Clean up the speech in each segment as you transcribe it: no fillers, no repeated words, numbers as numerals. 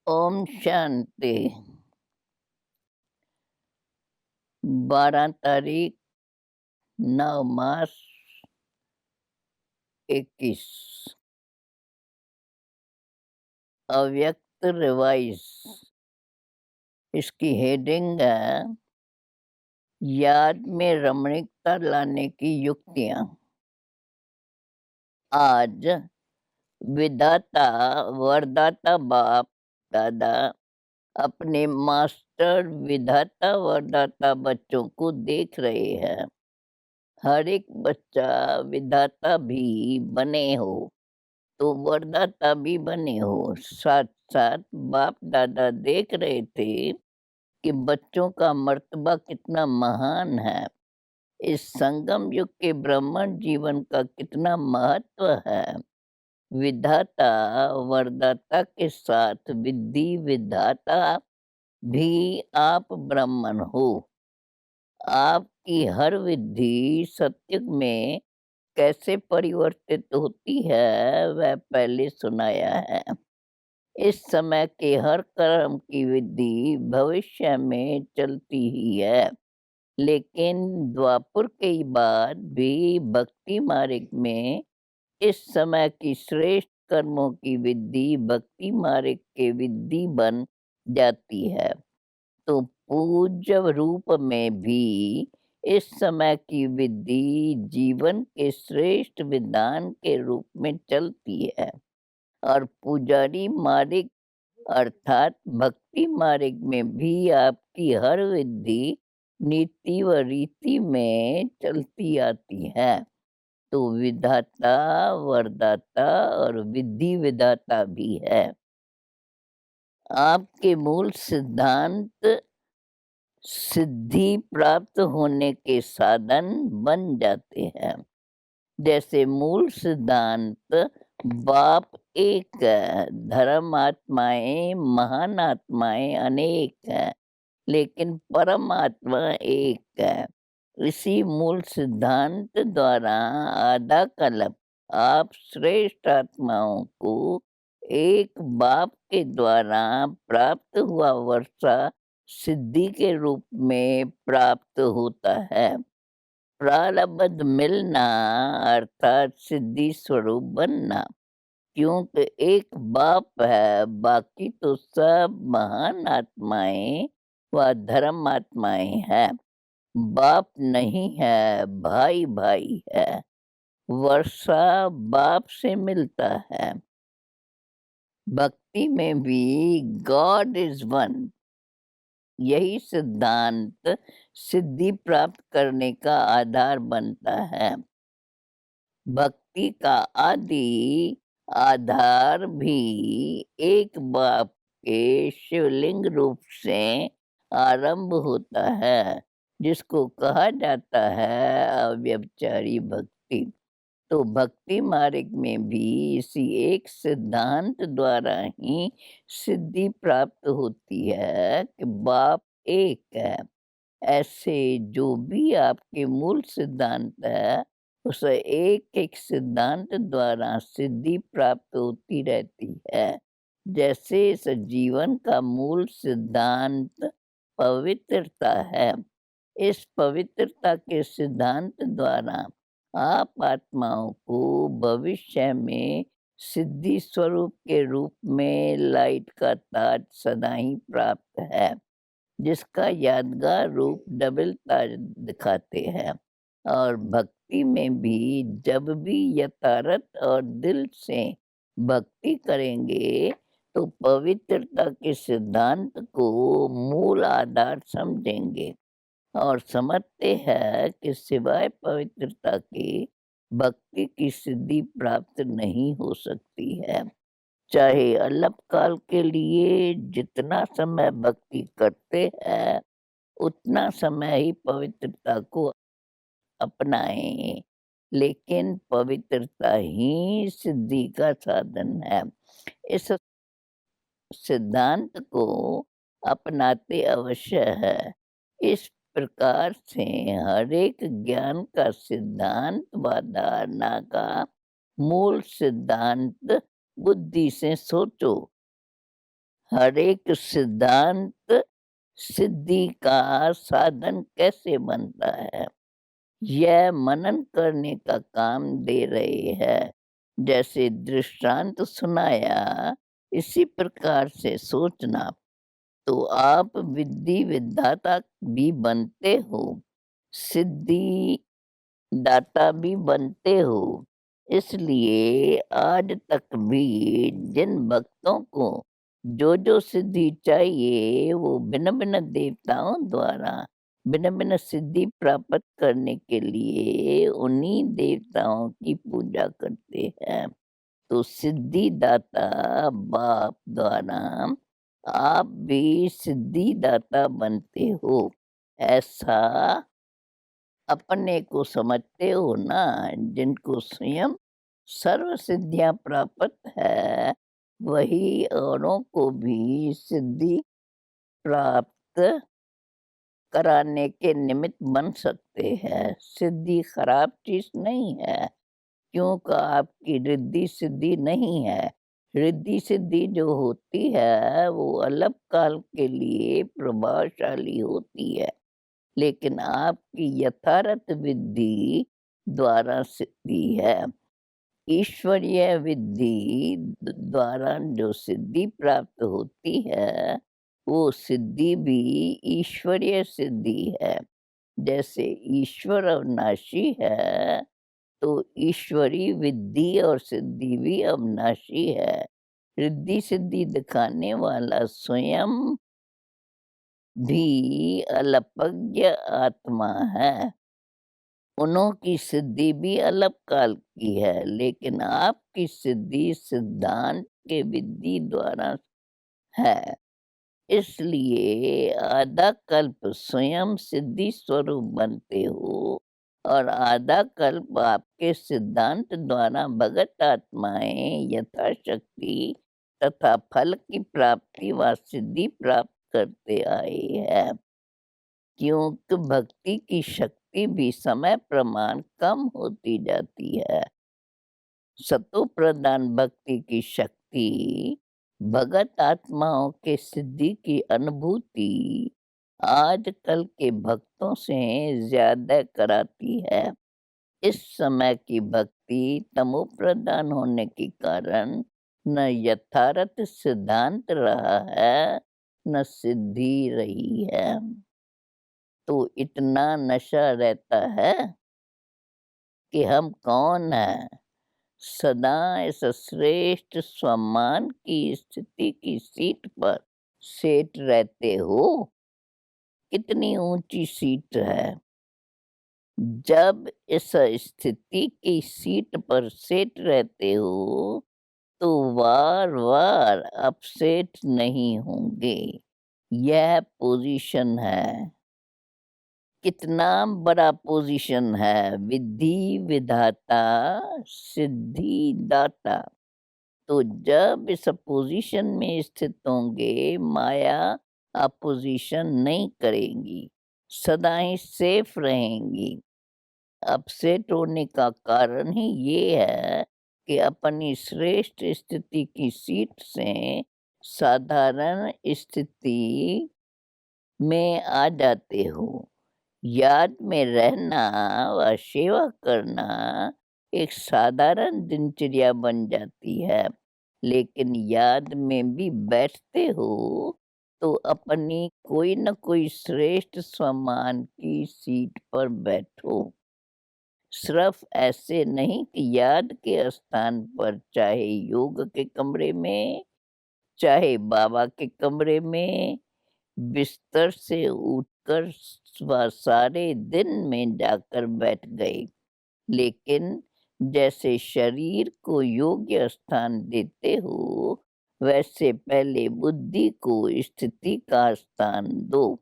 ओम शांति। 12 तारीख 9 मार्च 21। अव्यक्त रिवाइज। इसकी हेडिंग है याद में रमणीकता लाने की युक्तियां। आज विधाता वरदाता बाप दादा अपने मास्टर विधाता वरदाता बच्चों को देख रहे हैं। हर एक बच्चा विधाता भी बने हो तो वरदाता भी बने हो। साथ साथ बाप दादा देख रहे थे कि बच्चों का मर्तबा कितना महान है। इस संगम युग के ब्राह्मण जीवन का कितना महत्व है। विधाता वरदाता के साथ विधि विधाता भी आप ब्राह्मण हो। आपकी हर विधि सत्य में कैसे परिवर्तित होती है वह पहले सुनाया है। इस समय के हर कर्म की विधि भविष्य में चलती ही है, लेकिन द्वापर के बाद भी भक्ति मार्ग में इस समय की श्रेष्ठ कर्मों की विधि भक्ति मार्ग के विधि बन जाती है। तो पूज्य रूप में भी इस समय की विधि जीवन के श्रेष्ठ विधान के रूप में चलती है और पुजारी मार्ग अर्थात भक्ति मार्ग में भी आपकी हर विधि नीति व रीति में चलती आती है। तो विधाता वरदाता और विधि विधाता भी है। आपके मूल सिद्धांत सिद्धि प्राप्त होने के साधन बन जाते हैं। जैसे मूल सिद्धांत बाप एक है, धर्म आत्माएं महान आत्माएं अनेक है, लेकिन परमात्मा एक है। इसी मूल सिद्धांत द्वारा आधा कल्प आप श्रेष्ठ आत्माओं को एक बाप के द्वारा प्राप्त हुआ वर्षा सिद्धि के रूप में प्राप्त होता है। प्रारब्ध मिलना अर्थात सिद्धि स्वरूप बनना, क्योंकि एक बाप है, बाकी तो सब महान आत्माएं व धर्म आत्माएं हैं। बाप नहीं है, भाई भाई है। वर्षा बाप से मिलता है। भक्ति में भी गॉड इज वन। यही सिद्धांत सिद्धि प्राप्त करने का आधार बनता है। भक्ति का आदि आधार भी एक बाप के शिवलिंग रूप से आरंभ होता है, जिसको कहा जाता है अव्यभिचारी भक्ति। तो भक्ति मार्ग में भी इसी एक सिद्धांत द्वारा ही सिद्धि प्राप्त होती है कि बाप एक है। ऐसे जो भी आपके मूल सिद्धांत है, उस एक एक सिद्धांत द्वारा सिद्धि प्राप्त होती रहती है। जैसे इस जीवन का मूल सिद्धांत पवित्रता है। इस पवित्रता के सिद्धांत द्वारा आप आत्माओं को भविष्य में सिद्धि स्वरूप के रूप में लाइट का ताज सदा ही प्राप्त है, जिसका यादगार रूप डबल ताज दिखाते हैं। और भक्ति में भी जब भी यथार्थ और दिल से भक्ति करेंगे तो पवित्रता के सिद्धांत को मूल आधार समझेंगे और समझते हैं कि सिवाय पवित्रता के भक्ति की सिद्धि प्राप्त नहीं हो सकती है। चाहे अल्पकाल के लिए जितना समय भक्ति करते हैं, उतना समय ही पवित्रता को अपनाएं, लेकिन पवित्रता ही सिद्धि का साधन है। इस सिद्धांत को अपनाते अवश्य है। इस प्रकार से हर एक ज्ञान का सिद्धांत व धारणा का मूल सिद्धांत बुद्धि से सोचो। हर एक सिद्धांत सिद्धि का साधन कैसे बनता है, यह मनन करने का काम दे रहे हैं। जैसे दृष्टांत सुनाया, इसी प्रकार से सोचना, तो आप विद्धि विधाता भी बनते हो, सिद्धि दाता भी बनते हो। इसलिए आज तक भी जिन भक्तों को जो सिद्धि चाहिए, वो भिन्न-भिन्न देवताओं द्वारा भिन्न-भिन्न सिद्धि प्राप्त करने के लिए उन्हीं देवताओं की पूजा करते हैं। तो सिद्धिदाता बाप द्वारा आप भी सिद्धिदाता बनते हो, ऐसा अपने को समझते हो ना। जिनको स्वयं सर्व सिद्धियां प्राप्त है, वही औरों को भी सिद्धि प्राप्त कराने के निमित्त बन सकते हैं। सिद्धि खराब चीज नहीं है, क्योंकि आपकी रिद्धि सिद्धि नहीं है। रिद्धि सिद्धि जो होती है, वो अल्प काल के लिए प्रभावशाली होती है, लेकिन आपकी यथार्थ विद्धि द्वारा सिद्धि है। ईश्वरीय विद्धि द्वारा जो सिद्धि प्राप्त होती है, वो सिद्धि भी ईश्वरीय सिद्धि है। जैसे ईश्वर अविनाशी है, तो ईश्वरी विद्धि और सिद्धि भी अविनाशी है। रिद्धि सिद्धि दिखाने वाला स्वयं भी अल्पज्ञ आत्मा है। उन्हों की सिद्धि भी अल्प काल की है, लेकिन आपकी सिद्धि सिद्धांत के विधि द्वारा है। इसलिए आधा कल्प स्वयं सिद्धि स्वरूप बनते हो, और आधा कल्प आपके सिद्धांत द्वारा भगत आत्माएं यथाशक्ति तथा फल की प्राप्ति व सिद्धि प्राप्त करते आए हैं। क्योंकि भक्ति की शक्ति भी समय प्रमाण कम होती जाती है। सतो प्रधान भक्ति की शक्ति भगत आत्माओं के सिद्धि की अनुभूति आजकल के भक्तों से ज्यादा कराती है। इस समय की भक्ति तमो प्रधान होने के कारण न यथार्थ सिद्धांत रहा है, न सिद्धि रही है। तो इतना नशा रहता है कि हम कौन हैं। सदा इस श्रेष्ठ सम्मान की स्थिति की सीट पर सेठ रहते हो। कितनी ऊंची सीट है। जब इस स्थिति की सीट पर सेठ रहते हो, तो वार-वार अपसेट नहीं होंगे। यह पोजीशन है। कितना बड़ा पोजीशन है, विधि विधाता सिद्धि दाता। तो जब इस पोजीशन में स्थित होंगे, माया अपोजिशन नहीं करेंगी, सदा ही सेफ रहेंगी। अपसेट होने का कारण ही ये है कि अपनी श्रेष्ठ स्थिति की सीट से साधारण स्थिति में आ जाते हो। याद में रहना व सेवा करना एक साधारण दिनचर्या बन जाती है, लेकिन याद में भी बैठते हो, तो अपनी कोई न कोई श्रेष्ठ सम्मान की सीट पर बैठो। सिर्फ ऐसे नहीं कि याद के स्थान पर, चाहे योग के कमरे में, चाहे बाबा के कमरे में, बिस्तर से उठकर सारे दिन में जाकर बैठ गए। लेकिन जैसे शरीर को योग्य स्थान देते हो, वैसे पहले बुद्धि को स्थिति का स्थान दो।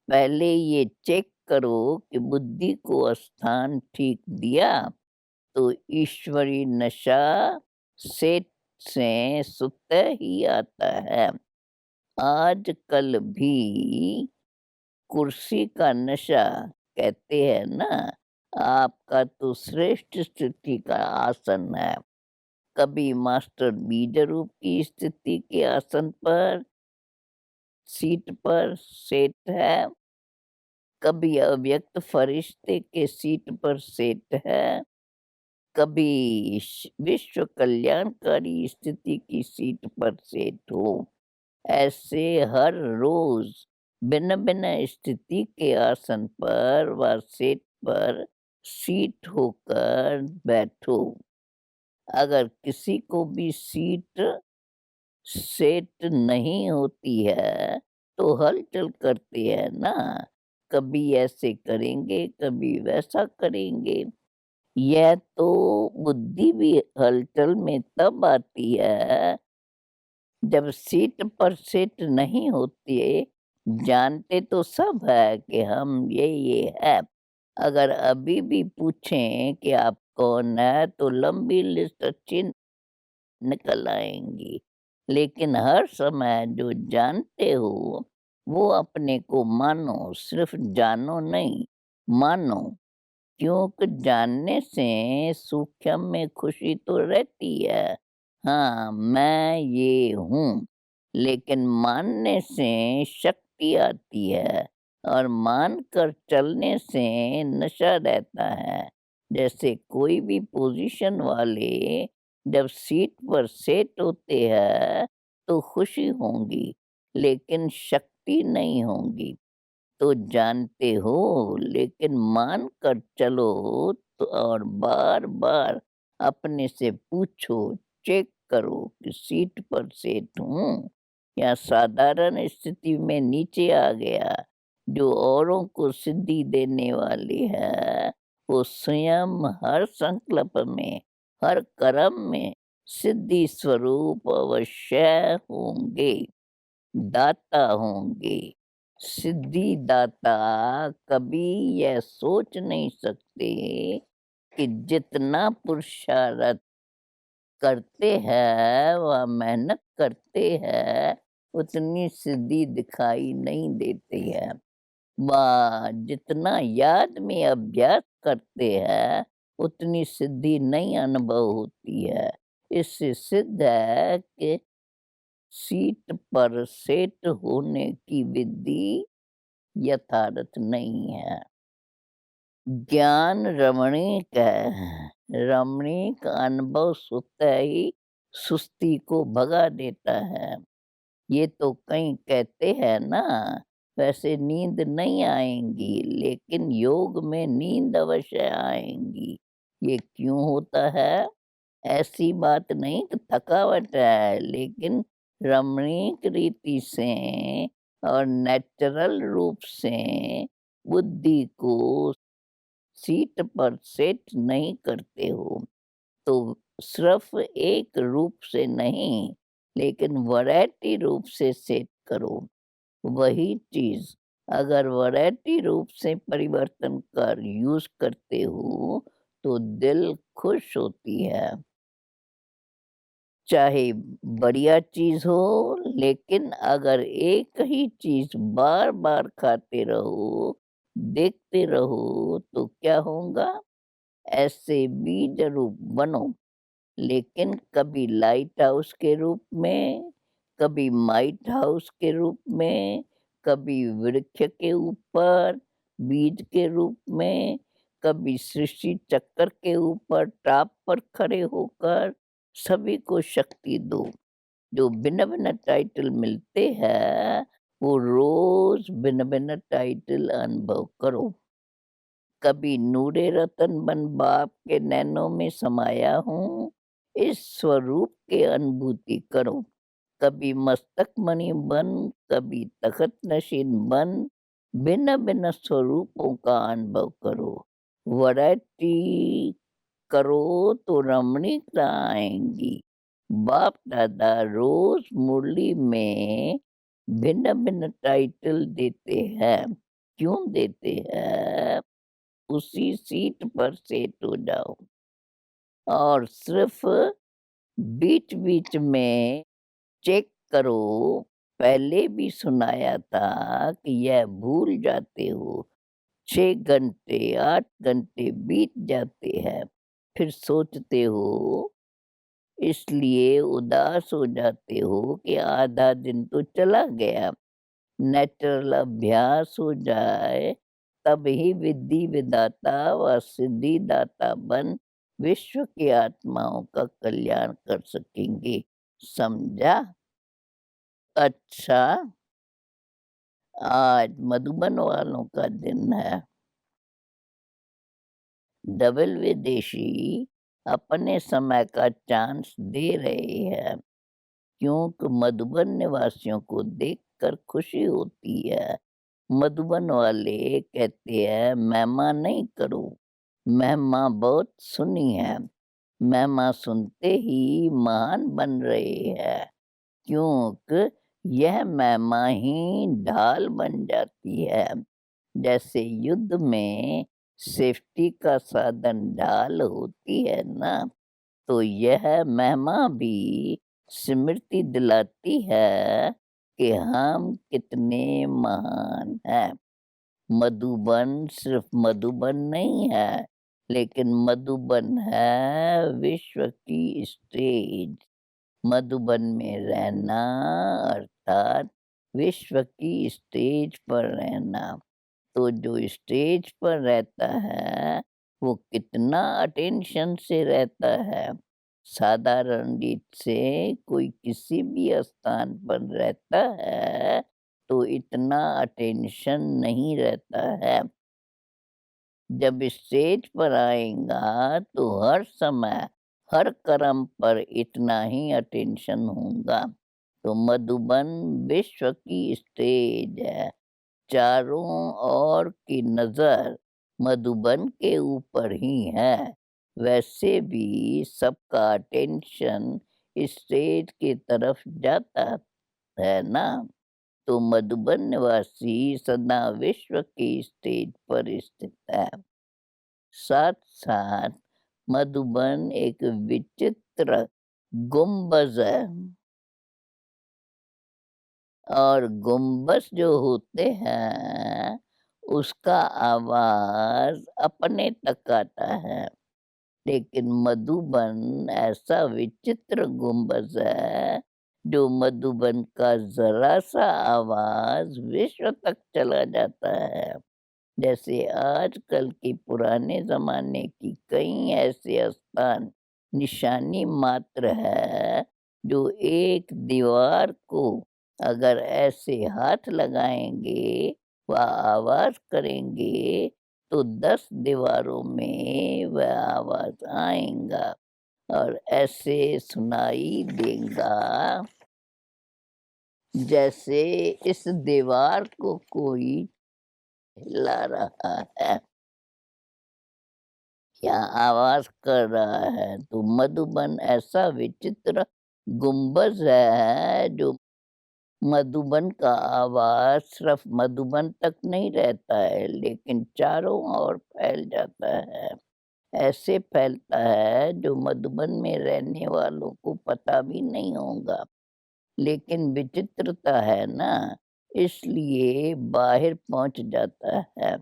पहले ये चेक करो कि बुद्धि को स्थान ठीक दिया, तो ईश्वरी नशा सेठ से सुत ही आता है। आजकल भी कुर्सी का नशा कहते हैं ना, आपका तो श्रेष्ठ स्थिति का आसन है। कभी मास्टर बीज रूप की स्थिति के आसन पर, सीट पर सेट है, कभी अव्यक्त फरिश्ते के सीट पर सेट है, कभी विश्व कल्याणकारी स्थिति की सीट पर सेट हो। ऐसे हर रोज भिन्न भिन्न स्थिति के आसन पर व सेट पर सीट होकर बैठो। अगर किसी को भी सीट सेट नहीं होती है तो हलचल करते हैं ना, कभी ऐसे करेंगे कभी वैसा करेंगे। यह तो बुद्धि भी हलचल में तब आती है जब सीट पर सीट नहीं होती है। जानते तो सब है कि हम ये है। अगर अभी भी पूछें कि आप कौन है तो लंबी लिस्ट अच्छी निकल आएंगी। लेकिन हर समय जो जानते हो वो अपने को मानो, सिर्फ जानो नहीं, मानो। क्योंकि जानने से सूक्ष्म में खुशी तो रहती है, हाँ मैं ये हूँ। लेकिन मानने से शक्ति आती है और मानकर चलने से नशा रहता है। जैसे कोई भी पोजीशन वाले जब सीट पर सेट होते हैं तो खुशी होंगी, लेकिन शक्ति नहीं होगी। तो जानते हो, लेकिन मान कर चलो तो, और बार-बार अपने से पूछो, चेक करो कि सीट पर सेट हूँ या साधारण स्थिति में नीचे आ गया। जो औरों को सिद्धि देने वाली है, वो स्वयं हर संकल्प में, हर कर्म में सिद्धि स्वरूप अवश्य होंगे, दाता होंगे। सिद्धिदाता कभी यह सोच नहीं सकते कि जितना पुरुषार्थ करते हैं व मेहनत करते हैं उतनी सिद्धि दिखाई नहीं देती है। व जितना याद में अभ्यास करते हैं उतनी सिद्धि नहीं अनुभव होती है। इससे सिद्ध है कि सीट पर सेट होने की विधि यथार्थ नहीं है। ज्ञान रमणीक है, रमणीक अनुभव स्वतः ही सुस्ती को भगा देता है। ये तो कई कहते हैं ना, वैसे नींद नहीं आएँगी, लेकिन योग में नींद अवश्य आएँगी। ये क्यों होता है? ऐसी बात नहीं कि थकावट है, लेकिन रमणीक रीति से और नेचुरल रूप से बुद्धि को सीट पर सेट नहीं करते हो। तो सिर्फ एक रूप से नहीं, लेकिन वैरायटी रूप से सेट करो। वही चीज़ अगर वैरायटी रूप से परिवर्तन कर यूज़ करते हो, तो दिल खुश होती है। चाहे बढ़िया चीज़ हो, लेकिन अगर एक ही चीज़ बार-बार खाते रहो, देखते रहो, तो क्या होगा? ऐसे बीज रूप बनो, लेकिन कभी लाइट हाउस के रूप में, कभी माइट हाउस के रूप में, कभी वृक्ष के ऊपर बीज के रूप में, कभी सृष्टि चक्र के ऊपर टॉप पर खड़े होकर सभी को शक्ति दो। जो भिन्न-भिन्न टाइटल मिलते हैं, वो रोज़ भिन्न-भिन्न टाइटल अनुभव करो। कभी नूरे रतन बन बाप के नैनों में समाया हूँ, इस स्वरूप की अनुभूति करो। कभी मस्तक मणि बन, कभी तख़्त नशीन बन, भिन्न-भिन्न स्वरूपों का अनुभव करो। वैरायटी करो तो रमणीकता आएँगी। बाप-दादा रोज़ मुरली में भिन्न-भिन्न टाइटल देते हैं। क्यों देते हैं? उसी सीट पर सेट हो जाओ। और सिर्फ बीच-बीच में चेक करो, पहले भी सुनाया था कि यह भूल जाते हो। 6 घंटे, 8 घंटे बीत जाते हैं, फिर सोचते हो इसलिए उदास हो जाते हो कि आधा दिन तो चला गया। नेचुरल अभ्यास हो जाए, तब ही विद्धि विधाता व सिद्धिदाता बन विश्व की आत्माओं का कल्याण कर सकेंगे। समझा? अच्छा, आज मधुबन वालों का दिन है। डबल विदेशी अपने समय का चांस दे रहे हैं, क्योंकि मधुबन निवासियों को देखकर खुशी होती है। मधुबन वाले कहते हैं महिमा नहीं करो, महिमा बहुत सुनी है। महिमा सुनते ही महान बन रहे हैं, क्योंकि यह महिमा ही ढाल बन जाती है। जैसे युद्ध में सेफ्टी का साधन ढाल होती है ना, तो यह महिमा भी स्मृति दिलाती है कि हम कितने महान हैं। मधुबन सिर्फ मधुबन नहीं है, लेकिन मधुबन है विश्व की स्टेज। मधुबन में रहना अर्थात विश्व की स्टेज पर रहना। तो जो स्टेज पर रहता है, वो कितना अटेंशन से रहता है। साधारण रीत से कोई किसी भी स्थान पर रहता है, तो इतना अटेंशन नहीं रहता है। जब स्टेज पर आएगा, तो हर समय, हर कर्म पर इतना ही अटेंशन होगा। तो मधुबन विश्व की स्टेज है। चारों ओर की नज़र मधुबन के ऊपर ही है। वैसे भी सबका अटेंशन स्टेज की तरफ जाता है ना। तो मधुबन निवासी सदा विश्व की स्टेज पर स्थित है। साथ-साथ मधुबन एक विचित्र गुंबज है, और गुंबज जो होते हैं, उसका आवाज़ अपने तक आता है। लेकिन मधुबन ऐसा विचित्र गुंबज है, जो मधुबन का ज़रा-सा आवाज़ विश्व तक चला जाता है। जैसे आजकल के पुराने ज़माने की कई ऐसे स्थान निशानी मात्र है, जो एक दीवार को अगर ऐसे हाथ लगाएँगे व आवाज़ करेंगे, तो 10 दीवारों में वह आवाज़ आएगा और ऐसे सुनाई देगा, जैसे इस दीवार को कोई हिला रहा है या आवाज़ कर रहा है। तो मधुबन ऐसा विचित्र गुंबज है, जो मधुबन का आवाज़ सिर्फ मधुबन तक नहीं रहता है, लेकिन चारों ओर फैल जाता है। ऐसे फैलता है जो मधुबन में रहने वालों को पता भी नहीं होगा। लेकिन विचित्रता है ना, इसलिए बाहर पहुँच जाता है।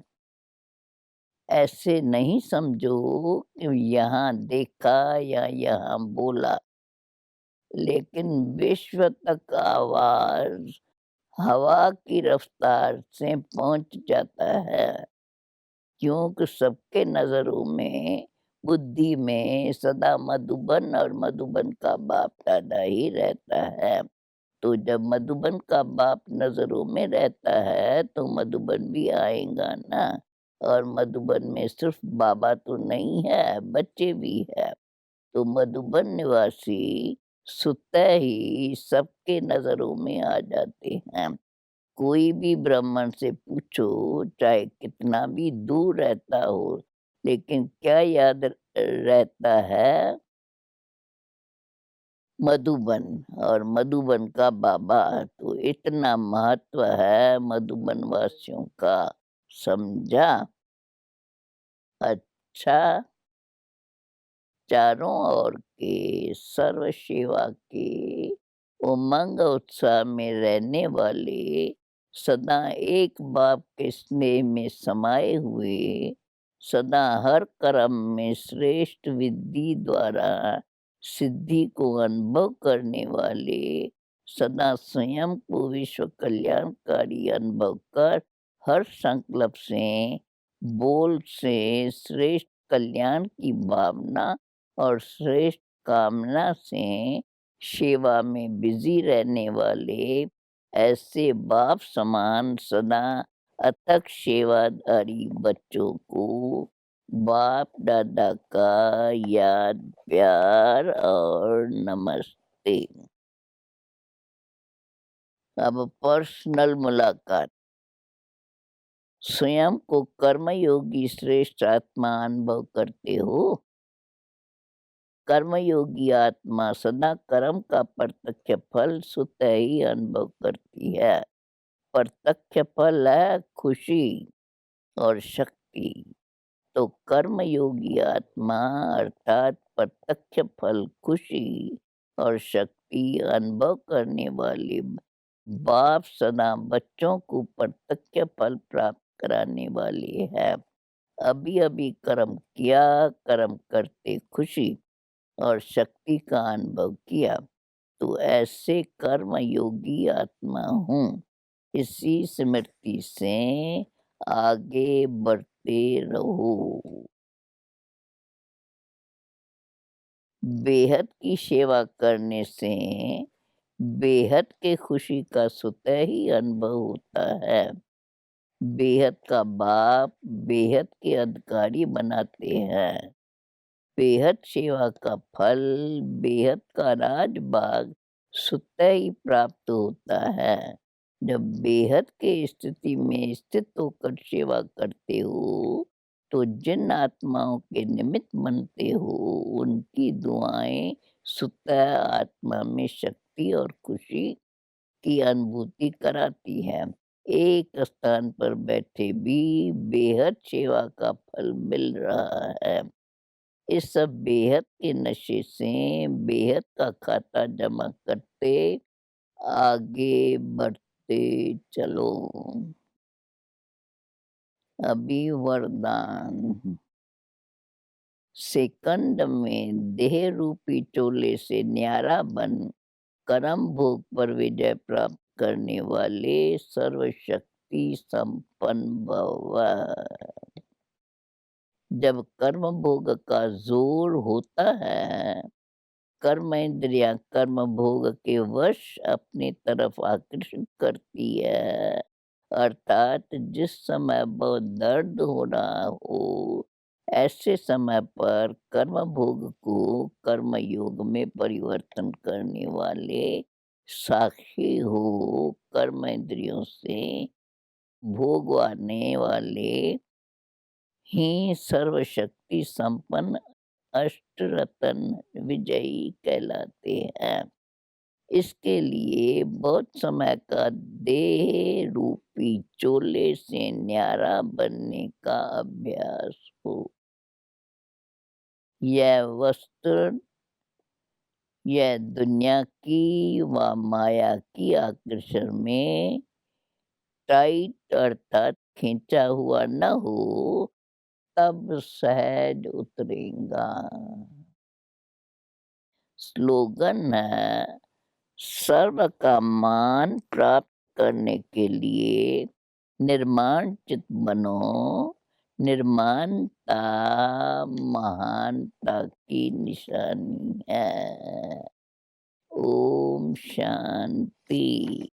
ऐसे नहीं समझो कि यहाँ देखा या यहाँ बोला, लेकिन विश्व तक आवाज़ हवा की रफ्तार से पहुँच जाता है, क्योंकि सबके नज़रों में, बुद्धि में सदा मधुबन और मधुबन का बाप-दादा ही रहता है। तो जब मधुबन का बाप नज़रों में रहता है, तो मधुबन भी आएगा ना। और मधुबन में सिर्फ बाबा तो नहीं है, बच्चे भी हैं। तो मधुबन निवासी स्वतः ही सबके नज़रों में आ जाते हैं। कोई भी ब्राह्मण से पूछो, चाहे कितना भी दूर रहता हो, लेकिन क्या याद रहता है? मधुबन और मधुबन का बाबा। तो इतना महत्व है मधुबन वासियों का। समझा? अच्छा, चारों ओर के सर्व सेवा के उमंग उत्साह में रहने वाले, सदा एक बाप के स्नेह में समाये हुए, सदा हर कर्म में श्रेष्ठ विधि द्वारा सिद्धि को अनुभव करने वाले सदा स्वयं को विश्व कल्याणकारी अनुभव कर हर संकल्प से, बोल से श्रेष्ठ कल्याण की भावना और श्रेष्ठ कामना से सेवा में बिजी रहने वाले ऐसे बाप समान सदा अथक सेवाधारी बच्चों को बाप दादा का याद, प्यार और नमस्ते। अब पर्सनल मुलाकात। स्वयं को कर्मयोगी श्रेष्ठ आत्मा अनुभव करते हो। कर्मयोगी आत्मा सदा कर्म का प्रत्यक्ष फल स्वतः ही अनुभव करती है। प्रत्यक्ष फल है खुशी और शक्ति। तो कर्मयोगी आत्मा अर्थात प्रत्यक्ष फल खुशी और शक्ति अनुभव करने वाले बाप सदा बच्चों को प्रत्यक्ष फल प्राप्त कराने वाले हैं। अभी अभी कर्म किया, कर्म करते खुशी और शक्ति का अनुभव किया, तो ऐसे कर्म योगी आत्मा हूँ। इसी स्मृति से आगे बढ़ते रहो। बेहद की सेवा करने से बेहद के खुशी का स्वतः ही अनुभव होता है। बेहद का बाप बेहद के अधिकारी बनाते हैं। बेहद सेवा का फल बेहद का राजभाग स्वतः ही प्राप्त होता है। जब बेहद के स्थिति में स्थित होकर सेवा करते हो, तो जिन आत्माओं के निमित्त बनते हो, उनकी दुआएं स्वतः आत्मा में शक्ति और खुशी की अनुभूति कराती है। एक स्थान पर बैठे भी बेहद सेवा का फल मिल रहा है। इस सब बेहद के नशे से बेहद का खाता जमा करते आगे बढ़ते चलो। अभी वरदान। सेकंड में देह रूपी चोले से न्यारा बन कर्म भोग पर विजय प्राप्त करने वाले सर्वशक्ति संपन्न भव। जब कर्म भोग का जोर होता है, कर्म इंद्रिया कर्म भोग के वश अपनी तरफ आकर्षित करती है। अर्थात जिस समय बहुत दर्द हो रहा हो, ऐसे समय पर कर्म भोग को कर्म योग में परिवर्तन करने वाले साक्षी हो कर्म इंद्रियों से भोगवाने वाले ही सर्वशक्ति संपन्न अष्टरत्न विजयी कहलाते हैं। इसके लिए बहुत समय का देह रूपी चोले से न्यारा बनने का अभ्यास हो। यह वस्त्र यह दुनिया की व माया की आकर्षण में टाइट अर्थात खींचा हुआ न हो, तब सहज उतरेगा। स्लोगन है, सर्व का मान प्राप्त करने के लिए निर्माण चित बनो। निर्माणता महानता की निशानी है। ओम शांति।